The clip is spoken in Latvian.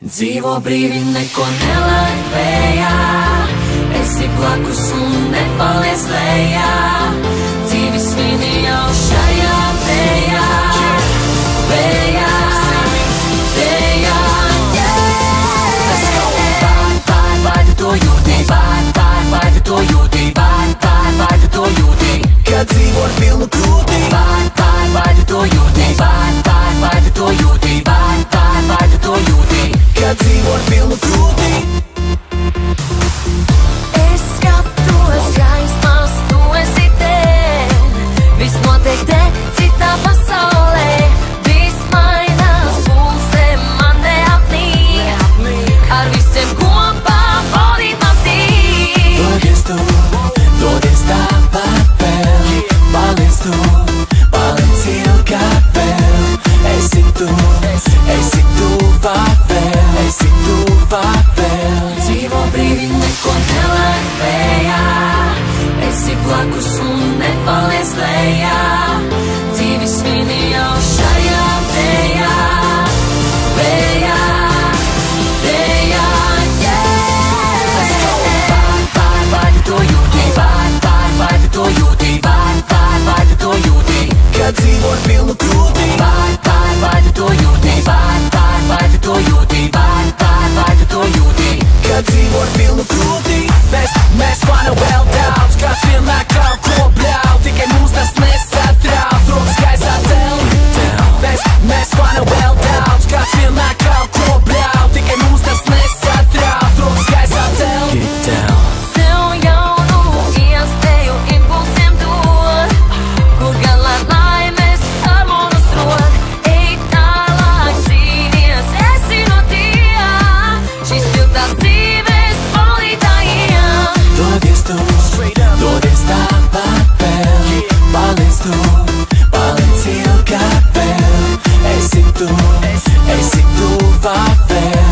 Dzīvo brīvi, neko nelaid vējā, esi blakus un nepaliec lejā. Dzīvi svini jau šajā vējā, vējā, vējā, Let's go! Vai tu to jūti, vai tu to jūti, vai tu to jūti, kad dzīvo ar pilnu krūti. Vai tu to jūti, vai tu to jūti, vai tu to jūti, kad dzīvo ar pilnu krūti. Es skatos gaismās, tu esi te, viss notiek te, citā pasaulē. Viss mainās, pulse man neapnīk, ar visiem kopā baudīt man tīk. Dodies tāpat vēl, paliec tu, paliec ilgāk vēl. Esi tu tuvāk vēl, esi tuvāk vēl. Dzīvo brīvi, neko nelaid vējā, esi blakus un nepaliec lejā. Dzīvi svini jau šajā vējā, vējā, vējā, Let's go! Vai tu to jūti, vai tu to jūti, vai tu to jūti, kad dzīvo ar pilnu krūti. vai tu to jūti, vai tu to jūti, vai tu to jūti, kad dzīvo ar pilnu krūti. Mēs vana vēl daudz, kāds vienmēr kaut ko bļauj, tikai mūs tas nesatrauc, rokas gaisā cel. Mēs vana vēl daudz, kāds vienmēr kaut ko bļauj, tikai mūs tas nesatrauc, rokas gaisā cel. Get down. Sev jaunu iespēju impulsiem dod, kur galā laimes harmonus rod. Ej tālāk, cīnies, esi no tiem, šīs piltās dzīves baudītājiem. Dodies tāpat vēl, paliec tu, paliec ilgāk vēl. Esi tuvāk vēl.